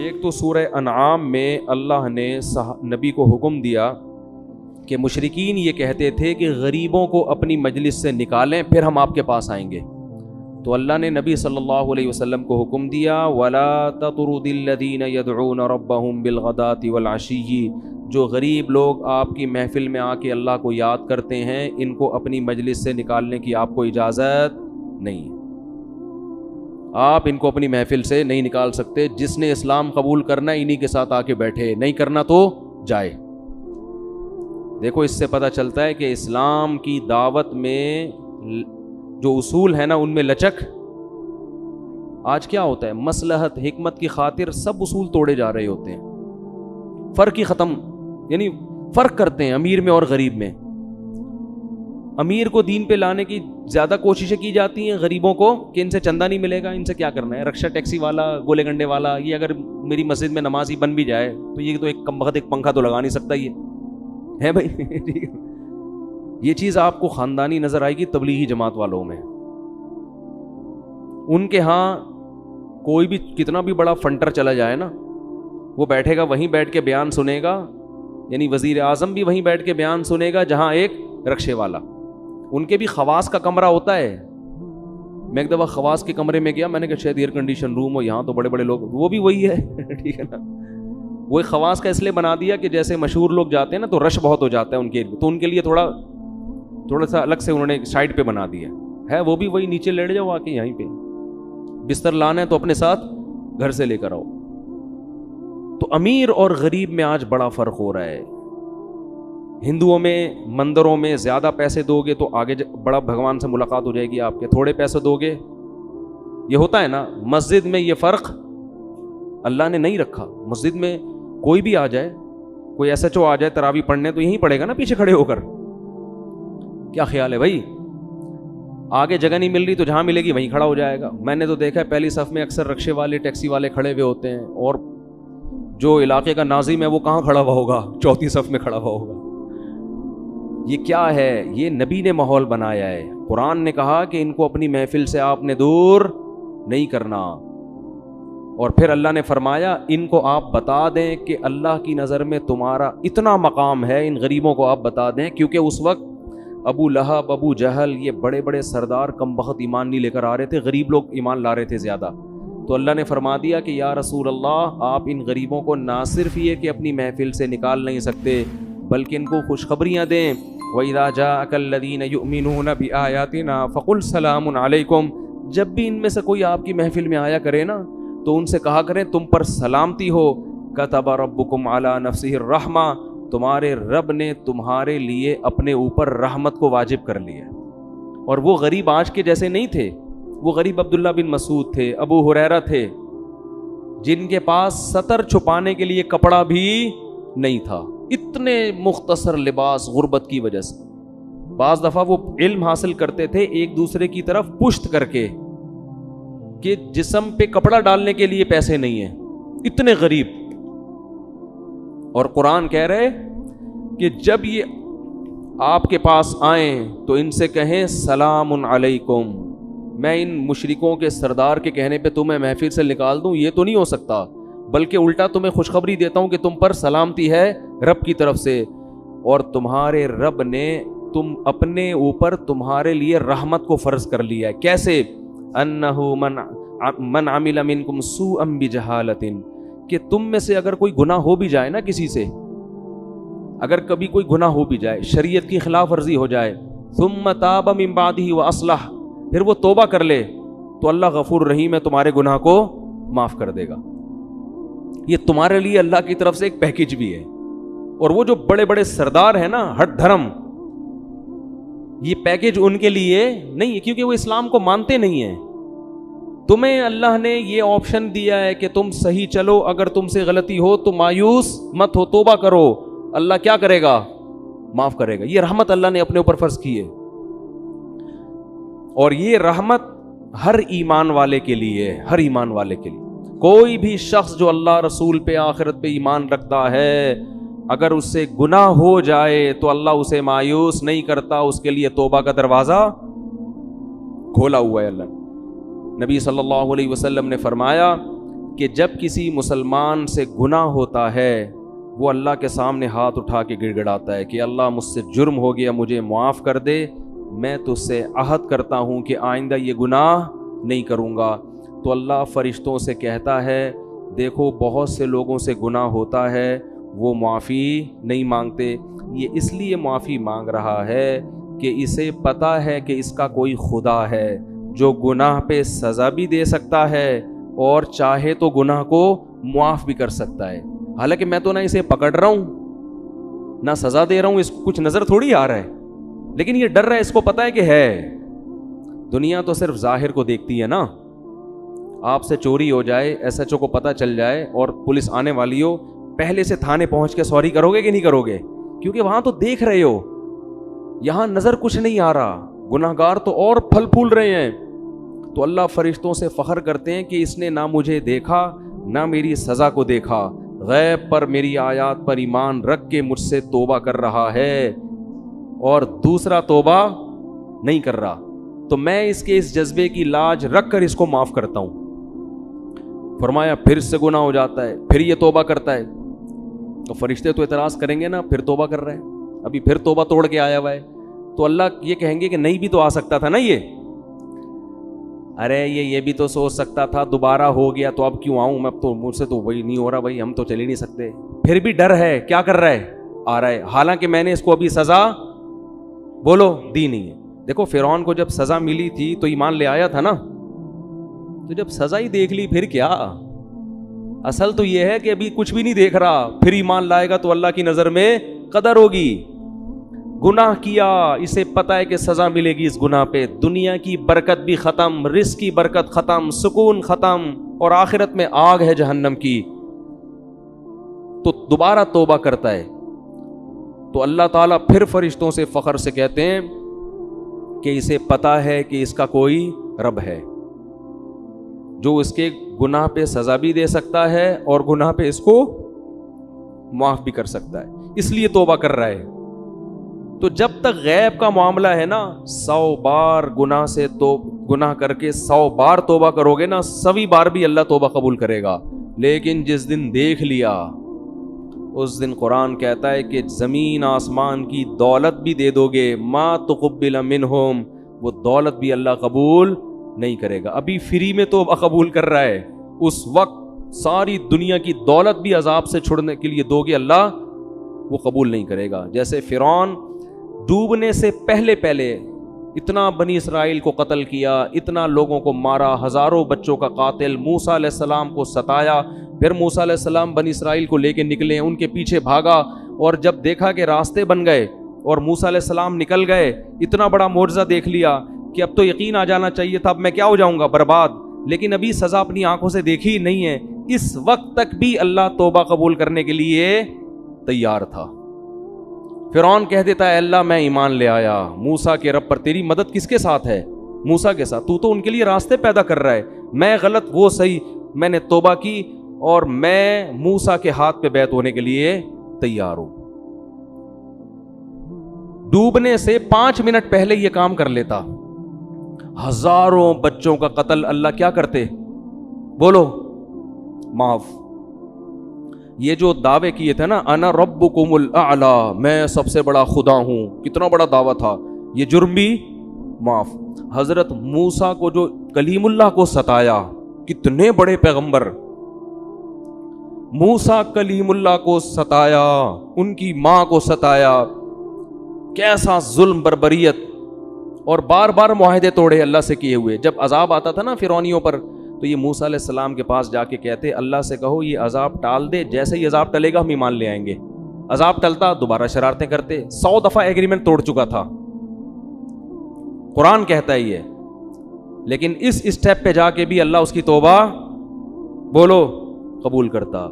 ایک تو سورہ انعام میں اللہ نے نبی کو حکم دیا کہ مشرکین یہ کہتے تھے کہ غریبوں کو اپنی مجلس سے نکالیں پھر ہم آپ کے پاس آئیں گے، تو اللہ نے نبی صلی اللہ علیہ وسلم کو حکم دیا وَلَا تَطْرُدِ الَّذِينَ يَدْعُونَ رَبَّهُمْ بِالْغَدَاةِ وَالْعَشِيِّ، جو غریب لوگ آپ کی محفل میں آ کے اللہ کو یاد کرتے ہیں ان کو اپنی مجلس سے نکالنے کی آپ کو اجازت نہیں ہے، آپ ان کو اپنی محفل سے نہیں نکال سکتے، جس نے اسلام قبول کرنا ہے انہی کے ساتھ آ کے بیٹھے، نہیں کرنا تو جائے۔ دیکھو اس سے پتہ چلتا ہے کہ اسلام کی دعوت میں جو اصول ہے نا ان میں لچک۔ آج کیا ہوتا ہے، مصلحت حکمت کی خاطر سب اصول توڑے جا رہے ہوتے ہیں، فرق ہی ختم، یعنی فرق کرتے ہیں امیر میں اور غریب میں۔ امیر کو دین پہ لانے کی زیادہ کوششیں کی جاتی ہیں، غریبوں کو کہ ان سے چندہ نہیں ملے گا، ان سے کیا کرنا ہے، رکشہ ٹیکسی والا، گولے گنڈے والا، یہ اگر میری مسجد میں نمازی بن بھی جائے تو یہ تو ایک کم بخت ایک پنکھا تو لگا نہیں سکتا، یہ ہے بھائی ٹھیک ہے۔ یہ چیز آپ کو خاندانی نظر آئے گی تبلیغی جماعت والوں میں، ان کے ہاں کوئی بھی کتنا بھی بڑا فنٹر چلا جائے نا، وہ بیٹھے گا وہیں بیٹھ کے بیان سنے گا، یعنی وزیر اعظم بھی وہیں بیٹھ کے بیان سنے گا جہاں ایک رکشے والا۔ ان کے بھی خواص کا کمرہ ہوتا ہے، میں ایک دفعہ خواص کے کمرے میں گیا، میں نے کہا شاید ایئر کنڈیشن روم ہو، یہاں تو بڑے بڑے لوگ، وہ بھی وہی ہے ٹھیک ہے نا۔ وہ خواص کا اس لیے بنا دیا کہ جیسے مشہور لوگ جاتے ہیں نا تو رش بہت ہو جاتا ہے ان کے، تو ان کے لیے تھوڑا سا الگ سے انہوں نے سائڈ پہ بنا دیا ہے، وہ بھی وہی، نیچے لیٹ جاؤ آ کے، یہیں پہ بستر لانا ہے تو اپنے ساتھ گھر سے لے کر آؤ۔ تو امیر اور غریب میں آج بڑا فرق ہو رہا ہے۔ ہندوؤں میں مندروں میں زیادہ پیسے دو گے تو آگے بڑا بھگوان سے ملاقات ہو جائے گی آپ کے، تھوڑے پیسے دو گے، یہ ہوتا ہے نا۔ مسجد میں یہ فرق اللہ نے نہیں رکھا، مسجد میں کوئی بھی آ جائے، کوئی ایس ایچ او آ جائے تراویح پڑھنے تو یہیں پڑھے گا نا پیچھے کھڑے ہو کر، کیا خیال ہے بھائی؟ آگے جگہ نہیں مل رہی تو جہاں ملے گی وہیں کھڑا ہو جائے گا۔ میں نے تو دیکھا ہے پہلی صف میں اکثر رکشے والے ٹیکسی والے کھڑے ہوئے ہوتے ہیں، اور جو علاقے کا ناظم ہے وہ کہاں کھڑا ہوا ہوگا، چوتھی صف میں کھڑا ہوا ہوگا۔ یہ کیا ہے؟ یہ نبی نے ماحول بنایا ہے۔ قرآن نے کہا کہ ان کو اپنی محفل سے آپ نے دور نہیں کرنا، اور پھر اللہ نے فرمایا ان کو آپ بتا دیں کہ اللہ کی نظر میں تمہارا اتنا مقام ہے، ان غریبوں کو آپ بتا دیں، کیونکہ اس وقت ابو لہب، ابو جہل، یہ بڑے بڑے سردار کم بخت ایمان نہیں لے کر آ رہے تھے، غریب لوگ ایمان لا رہے تھے زیادہ۔ تو اللہ نے فرما دیا کہ یا رسول اللہ، آپ ان غریبوں کو نہ صرف یہ کہ اپنی محفل سے نکال نہیں سکتے بلکہ ان کو خوشخبریاں دیں۔ وَإِذَا جَاءَكَ الَّذِينَ يُؤْمِنُونَ بِآيَاتِنَا فَقُلْ سَلَامٌ عَلَيْكُمْ، جب بھی ان میں سے کوئی آپ کی محفل میں آیا کرے نا تو ان سے کہا کریں تم پر سلامتی ہو۔ كَتَبَ رَبُّكُمْ عَلَى نَفْسِهِ الرَّحْمَةَ، تمہارے رب نے تمہارے لیے اپنے اوپر رحمت کو واجب کر لیا۔ اور وہ غریب آج کے جیسے نہیں تھے، وہ غریب عبداللہ بن مسعود تھے، ابو ہریرہ تھے، جن کے پاس سطر چھپانے کے لیے کپڑا بھی نہیں تھا، اتنے مختصر لباس غربت کی وجہ سے۔ بعض دفعہ وہ علم حاصل کرتے تھے ایک دوسرے کی طرف پشت کر کے کہ جسم پہ کپڑا ڈالنے کے لیے پیسے نہیں ہیں، اتنے غریب۔ اور قرآن کہہ رہے کہ جب یہ آپ کے پاس آئیں تو ان سے کہیں سلام علیکم۔ میں ان مشرکوں کے سردار کے کہنے پہ تمہیں محفل سے نکال دوں یہ تو نہیں ہو سکتا، بلکہ الٹا تمہیں خوشخبری دیتا ہوں کہ تم پر سلامتی ہے رب کی طرف سے، اور تمہارے رب نے تم اپنے اوپر تمہارے لیے رحمت کو فرض کر لیا ہے۔ کیسے؟ انہو من عمل منکم سوءا بجہالۃ، کہ تم میں سے اگر کوئی گناہ ہو بھی جائے نا کسی سے، اگر کبھی کوئی گناہ ہو بھی جائے، شریعت کی خلاف ورزی ہو جائے، ثم تاب من بعدہ واصلح، پھر وہ توبہ کر لے تو اللہ غفور رحیم ہے، تمہارے گناہ کو معاف کر دے گا۔ یہ تمہارے لیے اللہ کی طرف سے ایک پیکیج بھی ہے۔ اور وہ جو بڑے بڑے سردار ہیں نا ہٹ دھرم، یہ پیکیج ان کے لیے نہیں ہے، کیونکہ وہ اسلام کو مانتے نہیں ہیں۔ تمہیں اللہ نے یہ آپشن دیا ہے کہ تم صحیح چلو، اگر تم سے غلطی ہو تو مایوس مت ہو، توبہ کرو، اللہ کیا کرے گا؟ معاف کرے گا۔ یہ رحمت اللہ نے اپنے اوپر فرض کی ہے، اور یہ رحمت ہر ایمان والے کے لیے، ہر ایمان والے کے لیے۔ کوئی بھی شخص جو اللہ رسول پہ آخرت پہ ایمان رکھتا ہے، اگر اس سے گناہ ہو جائے تو اللہ اسے مایوس نہیں کرتا، اس کے لیے توبہ کا دروازہ کھولا ہوا ہے اللہ۔ نبی صلی اللہ علیہ وسلم نے فرمایا کہ جب کسی مسلمان سے گناہ ہوتا ہے وہ اللہ کے سامنے ہاتھ اٹھا کے گڑ گڑاتا ہے کہ اللہ مجھ سے جرم ہو گیا، مجھے معاف کر دے، میں تجھ سے عہد کرتا ہوں کہ آئندہ یہ گناہ نہیں کروں گا. تو اللہ فرشتوں سے کہتا ہے دیکھو بہت سے لوگوں سے گناہ ہوتا ہے وہ معافی نہیں مانگتے، یہ اس لیے معافی مانگ رہا ہے کہ اسے پتہ ہے کہ اس کا کوئی خدا ہے جو گناہ پہ سزا بھی دے سکتا ہے اور چاہے تو گناہ کو معاف بھی کر سکتا ہے. حالانکہ میں تو نہ اسے پکڑ رہا ہوں نہ سزا دے رہا ہوں، اس کو کچھ نظر تھوڑی آ رہا ہے، لیکن یہ ڈر رہا ہے، اس کو پتہ ہے کہ ہے. دنیا تو صرف ظاہر کو دیکھتی ہے نا. آپ سے چوری ہو جائے، ایس ایچ او کو پتہ چل جائے اور پولیس آنے والی ہو، پہلے سے تھانے پہنچ کے سوری کرو گے کہ نہیں کرو گے؟ کیونکہ وہاں تو دیکھ رہے ہو، یہاں نظر کچھ نہیں آ رہا، گناہگار تو اور پھل پھول رہے ہیں. تو اللہ فرشتوں سے فخر کرتے ہیں کہ اس نے نہ مجھے دیکھا نہ میری سزا کو دیکھا، غیب پر میری آیات پر ایمان رکھ کے مجھ سے توبہ کر رہا ہے اور دوسرا توبہ نہیں کر رہا، تو میں اس کے اس جذبے کی لاج رکھ کر اس کو معاف کرتا ہوں. فرمایا پھر سے گناہ ہو جاتا ہے، پھر یہ توبہ کرتا ہے، تو فرشتے تو اعتراض کریں گے نا، پھر توبہ کر رہا ہے، ابھی پھر توبہ توڑ کے آیا ہوا ہے. تو اللہ یہ کہیں گے کہ نہیں بھی تو آ سکتا تھا نا، یہ ارے یہ بھی تو سوچ سکتا تھا، دوبارہ ہو گیا تو اب کیوں آؤں میں، اب تو مجھ سے تو وہی نہیں ہو رہا بھائی، ہم تو چل ہی نہیں سکتے. پھر بھی ڈر ہے، کیا کر رہا ہے؟ آ رہا ہے، حالانکہ میں نے اس کو ابھی سزا بولو دی نہیں ہے. دیکھو فرعون کو جب سزا ملی تھی تو ایمان لے آیا تھا نا، تو جب سزا ہی دیکھ لی پھر کیا؟ اصل تو یہ ہے کہ ابھی کچھ بھی نہیں دیکھ رہا، پھر ایمان لائے گا تو اللہ کی نظر میں قدر ہوگی. گناہ کیا، اسے پتا ہے کہ سزا ملے گی اس گناہ پہ، دنیا کی برکت بھی ختم، رزق کی برکت ختم، سکون ختم، اور آخرت میں آگ ہے جہنم کی. تو دوبارہ توبہ کرتا ہے. تو اللہ تعالیٰ پھر فرشتوں سے فخر سے کہتے ہیں کہ اسے پتا ہے کہ اس کا کوئی رب ہے جو اس کے گناہ پہ سزا بھی دے سکتا ہے اور گناہ پہ اس کو معاف بھی کر سکتا ہے، اس لیے توبہ کر رہا ہے. تو جب تک غیب کا معاملہ ہے نا، 100 بار گناہ سے تو گناہ کر کے 100 بار توبہ کرو گے نا، 100 بار بھی اللہ توبہ قبول کرے گا. لیکن جس دن دیکھ لیا اس دن قرآن کہتا ہے کہ زمین آسمان کی دولت بھی دے دو گے، ما تقبل منہم، وہ دولت بھی اللہ قبول نہیں کرے گا. ابھی فری میں توبہ قبول کر رہا ہے، اس وقت ساری دنیا کی دولت بھی عذاب سے چھڑنے کے لیے دو گے، اللہ وہ قبول نہیں کرے گا. جیسے فرعون ڈوبنے سے پہلے اتنا بنی اسرائیل کو قتل کیا، اتنا لوگوں کو مارا، ہزاروں بچوں کا قاتل، موسیٰ علیہ السلام کو ستایا، پھر موسیٰ علیہ السلام بنی اسرائیل کو لے کے نکلے، ان کے پیچھے بھاگا، اور جب دیکھا کہ راستے بن گئے اور موسیٰ علیہ السلام نکل گئے، اتنا بڑا معجزہ دیکھ لیا کہ اب تو یقین آ جانا چاہیے تھا اب میں کیا ہو جاؤں گا، برباد. لیکن ابھی سزا اپنی آنکھوں سے دیکھی نہیں ہے، اس وقت تک بھی اللہ توبہ قبول کرنے کے لیے تیار تھا. فرعون کہہ دیتا ہے اللہ میں ایمان لے آیا موسیٰ کے رب پر، تیری مدد کس کے ساتھ ہے؟ موسیٰ کے ساتھ، تو ان کے لیے راستے پیدا کر رہا ہے، میں غلط وہ صحیح، میں نے توبہ کی اور میں موسیٰ کے ہاتھ پہ بیعت ہونے کے لیے تیار ہوں. ڈوبنے سے 5 منٹ پہلے یہ کام کر لیتا، ہزاروں بچوں کا قتل اللہ کیا کرتے؟ بولو معاف. یہ جو دعوے کیے تھے نا، انا ربکم الاعلی، میں سب سے بڑا خدا ہوں، کتنا بڑا دعویٰ تھا، یہ جرم بھی معاف. حضرت موسیٰ کو جو کلیم اللہ کو ستایا، کتنے بڑے پیغمبر، موسیٰ کلیم اللہ کو ستایا، ان کی ماں کو ستایا، کیسا ظلم بربریت، اور بار بار معاہدے توڑے اللہ سے کیے ہوئے. جب عذاب آتا تھا نا فرعونیوں پر تو یہ موسیٰ علیہ السلام کے پاس جا کے کہتے اللہ سے کہو یہ عذاب ٹال دے، جیسے ہی عذاب ٹلے گا ہم ایمان لے آئیں گے. عذاب ٹلتا دوبارہ شرارتیں کرتے، 100 دفعہ ایگریمنٹ توڑ چکا تھا. قرآن کہتا ہے یہ، لیکن اس اسٹیپ پہ جا کے بھی اللہ اس کی توبہ بولو قبول کرتا،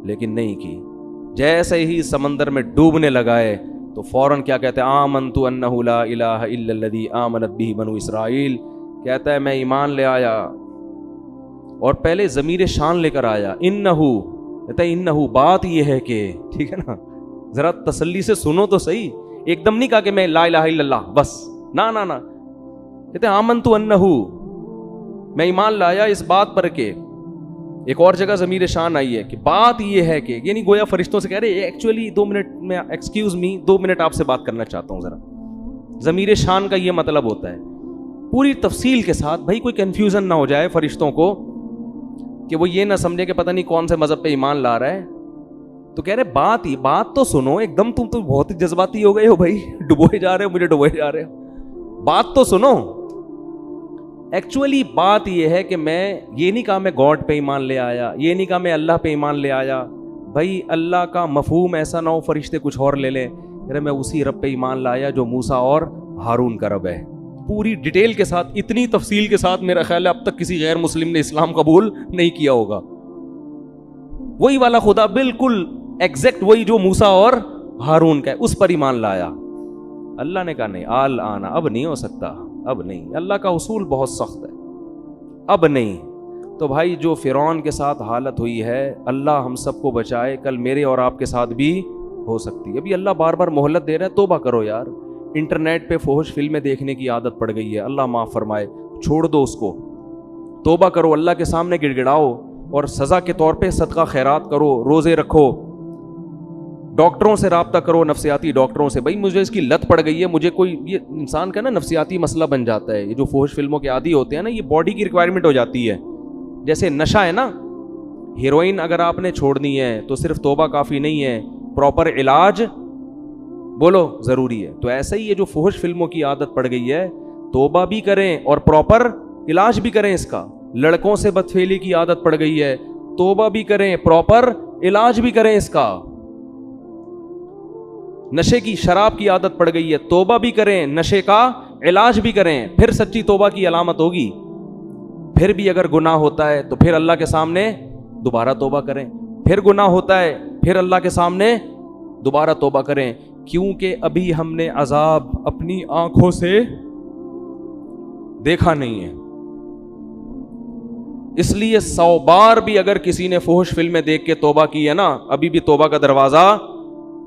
لیکن نہیں کی. جیسے ہی سمندر میں ڈوبنے لگائے تو فوراً کیا کہتے ہیں آمنت انہ لا الہ الا الذی آمنت بہ بنو اسرائیل، کہتا ہے میں ایمان لے آیا، اور پہلے ضمیر شان لے کر آیا، انہو، کہتا ہے انہو، بات یہ ہے کہ، ٹھیک ہے نا، ذرا تسلی سے سنو تو صحیح، ایک دم نہیں کہا کہ میں لا الہ الا اللہ بس، نا نا نا، کہتے ہیں آمنت انہو، میں ایمان لایا اس بات پر کہ ایک اور جگہ ضمیر شان آئی ہے کہ بات یہ ہے کہ یعنی گویا فرشتوں سے کہہ رہے ایکچولی 2 منٹ میں ایکسکیوز می 2 منٹ آپ سے بات کرنا چاہتا ہوں ذرا. ضمیر شان کا یہ مطلب ہوتا ہے پوری تفصیل کے ساتھ, بھائی کوئی کنفیوژن نہ ہو جائے فرشتوں کو کہ وہ یہ نہ سمجھے کہ پتہ نہیں کون سے مذہب پہ ایمان لا رہا ہے. تو کہہ رہے بات تو سنو, ایک دم تم تو بہت ہی جذباتی ہو گئے ہو بھائی, ڈبوئے جا رہے ہو, مجھے ڈبوئے جا رہے ہو, بات تو سنو. ایکچولی بات یہ ہے کہ میں یہ نہیں کہا میں گاڈ پہ ایمان لے آیا, یہ نہیں کہا میں اللہ پہ ایمان لے آیا. بھائی اللہ کا مفہوم ایسا نہ ہو فرشتے کچھ اور لے لیں. میں اسی رب پہ ایمان لایا جو موسیٰ اور ہارون کا رب ہے. پوری ڈیٹیل کے ساتھ, اتنی تفصیل کے ساتھ میرا خیال ہے اب تک کسی غیر مسلم نے اسلام قبول نہیں کیا ہوگا. وہی والا خدا بالکل ایگزیکٹ وہی جو موسیٰ اور ہارون کا ہے, اس پر ایمان لایا. اللہ نے کہا نہیں, آل آنا, اب نہیں ہو سکتا, اب نہیں. اللہ کا اصول بہت سخت ہے, اب نہیں. تو بھائی جو فرعون کے ساتھ حالت ہوئی ہے, اللہ ہم سب کو بچائے, کل میرے اور آپ کے ساتھ بھی ہو سکتی ہے. ابھی اللہ بار بار مہلت دے رہا ہے, توبہ کرو یار. انٹرنیٹ پہ فحش فلمیں دیکھنے کی عادت پڑ گئی ہے, اللہ معاف فرمائے, چھوڑ دو اس کو, توبہ کرو, اللہ کے سامنے گڑ گڑاؤ, اور سزا کے طور پہ صدقہ خیرات کرو, روزے رکھو, ڈاکٹروں سے رابطہ کرو, نفسیاتی ڈاکٹروں سے. بھائی مجھے اس کی لت پڑ گئی ہے, مجھے کوئی, یہ انسان کا نا نفسیاتی مسئلہ بن جاتا ہے. یہ جو فحش فلموں کے عادی ہوتے ہیں نا, یہ باڈی کی ریکوائرمنٹ ہو جاتی ہے. جیسے نشہ ہے نا, ہیروئن اگر آپ نے چھوڑنی ہے تو صرف توبہ کافی نہیں ہے, پراپر علاج بولو ضروری ہے. تو ایسا ہی یہ جو فحش فلموں کی عادت پڑ گئی ہے, توبہ بھی کریں اور پراپر علاج بھی کریں اس کا. لڑکوں سے بدفعلی کی عادت پڑ گئی ہے, توبہ بھی کریں, پراپر علاج بھی کریں اس کا. نشے کی, شراب کی عادت پڑ گئی ہے, توبہ بھی کریں, نشے کا علاج بھی کریں, پھر سچی توبہ کی علامت ہوگی. پھر بھی اگر گناہ ہوتا ہے تو پھر اللہ کے سامنے دوبارہ توبہ کریں, پھر گناہ ہوتا ہے پھر اللہ کے سامنے دوبارہ توبہ کریں, کیونکہ ابھی ہم نے عذاب اپنی آنکھوں سے دیکھا نہیں ہے. اس لیے 100 بار بھی اگر کسی نے فحش فلمیں دیکھ کے توبہ کی ہے نا, ابھی بھی توبہ کا دروازہ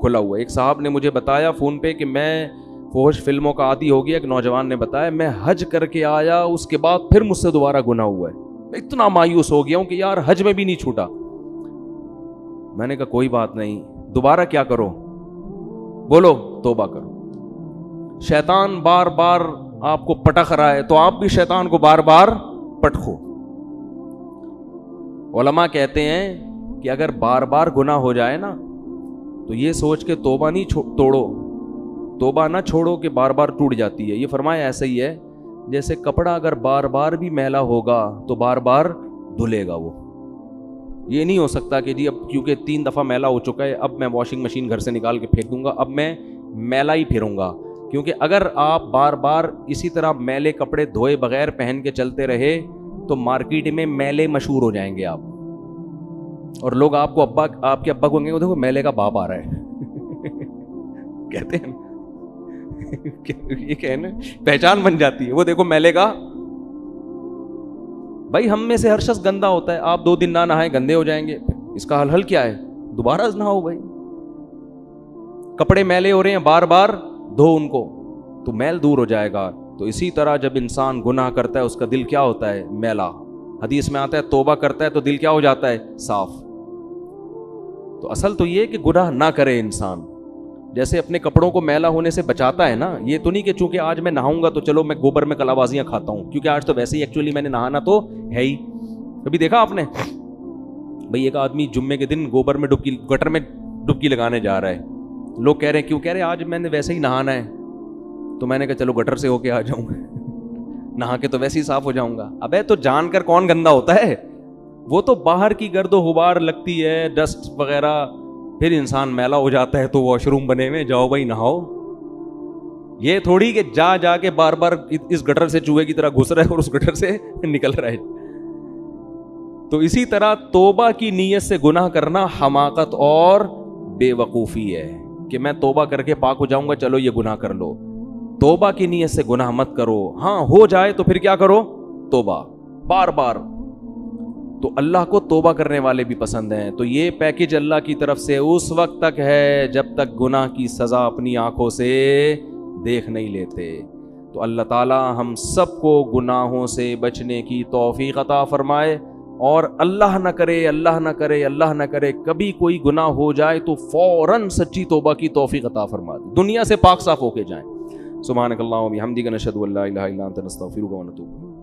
کھلا ہوا ہے. ایک صاحب نے مجھے بتایا فون پہ کہ میں فحش فلموں کا عادی ہو گیا. ایک نوجوان نے بتایا میں حج کر کے آیا, اس کے بعد پھر مجھ سے دوبارہ گناہ ہوا ہے. میں اتنا مایوس ہو گیا ہوں کہ یار حج میں بھی نہیں چھوٹا. میں نے کہا کوئی بات نہیں, دوبارہ کیا کرو, بولو توبہ کرو. شیطان بار بار آپ کو پٹخ رہا ہے تو آپ بھی شیطان کو بار بار پٹخو. علماء کہتے ہیں کہ اگر بار بار گناہ ہو جائے نا تو یہ سوچ کے توبہ نہیں توڑو, توبہ نہ چھوڑو کہ بار بار ٹوٹ جاتی ہے. یہ فرمایا ایسا ہی ہے جیسے کپڑا اگر بار بار بھی میلا ہوگا تو بار بار دھلے گا. وہ یہ نہیں ہو سکتا کہ جی اب کیونکہ 3 دفعہ میلا ہو چکا ہے اب میں واشنگ مشین گھر سے نکال کے پھینک دوں گا, اب میں میلا ہی پھروں گا. کیونکہ اگر آپ بار بار اسی طرح میلے کپڑے دھوئے بغیر پہن کے چلتے رہے تو مارکیٹ میں میلے مشہور ہو جائیں گے آپ, اور لوگ آپ کو آپ کے ابا کو کہیں گے دیکھو میلے کا باپ آ رہا ہے کہتے ہیں یہ کہنا پہچان بن جاتی ہے, وہ دیکھو میلے کا. بھائی ہم میں سے ہر شخص گندا ہوتا ہے, آپ 2 دن نہ نہائیں گندے ہو جائیں گے, اس کا حل کیا ہے, دوبارہ نہاؤ. بھائی کپڑے میلے ہو رہے ہیں بار بار دھو ان کو تو میل دور ہو جائے گا. تو اسی طرح جب انسان گناہ کرتا ہے اس کا دل کیا ہوتا ہے, میلا. حدیث میں آتا ہے توبہ کرتا ہے تو دل کیا ہو جاتا ہے, صاف. تو اصل تو یہ کہ گناہ نہ کرے انسان. جیسے اپنے کپڑوں کو میلا ہونے سے بچاتا ہے نا, یہ تو نہیں کہ چونکہ آج میں نہاؤں گا تو چلو میں گوبر میں کلا بازیاں کھاتا ہوں, کیونکہ آج تو ویسے ہی ایکچولی میں نے نہانا تو ہے ہی. کبھی دیکھا آپ نے بھئی ایک آدمی جمعے کے دن گوبر میں گٹر میں ڈبکی لگانے جا رہا ہے, لوگ کہہ رہے ہیں کیوں, کہہ رہے آج میں نے ویسے ہی نہانا ہے. تو میں نے کہا چلو گٹر سے ہو کے آ جاؤں نہا کے تو ویسے ہی صاف ہو جاؤں گا. ابے تو جان کر کون گندا ہوتا ہے, وہ تو باہر کی گرد و غبار لگتی ہے, ڈسٹ وغیرہ, پھر انسان میلا ہو جاتا ہے تو واش روم بنے ہوئے, جاؤ بھائی نہاؤ. یہ تھوڑی کہ جا کے بار بار اس گٹر سے چوہے کی طرح گھس رہا ہے اور اس گٹر سے نکل رہا ہے. تو اسی طرح توبہ کی نیت سے گناہ کرنا حماقت اور بے وقوفی ہے کہ میں توبہ کر کے پاک ہو جاؤں گا, چلو یہ گناہ کر لو. توبہ کی نیت سے گناہ مت کرو. ہاں ہو جائے تو پھر کیا کرو, توبہ بار بار. تو اللہ کو توبہ کرنے والے بھی پسند ہیں. تو یہ پیکج اللہ کی طرف سے اس وقت تک ہے جب تک گناہ کی سزا اپنی آنکھوں سے دیکھ نہیں لیتے. تو اللہ تعالی ہم سب کو گناہوں سے بچنے کی توفیق عطا فرمائے. اور اللہ نہ کرے اللہ نہ کرے اللہ نہ کرے کبھی کوئی گناہ ہو جائے تو فوراً سچی توبہ کی توفیق عطا فرما دے، دنیا سے پاک صاف ہو کے جائیں۔ سبحانک اللہم و بحمدک، نشہد ان لا الہ الا انت، نستغفرک و نتوب۔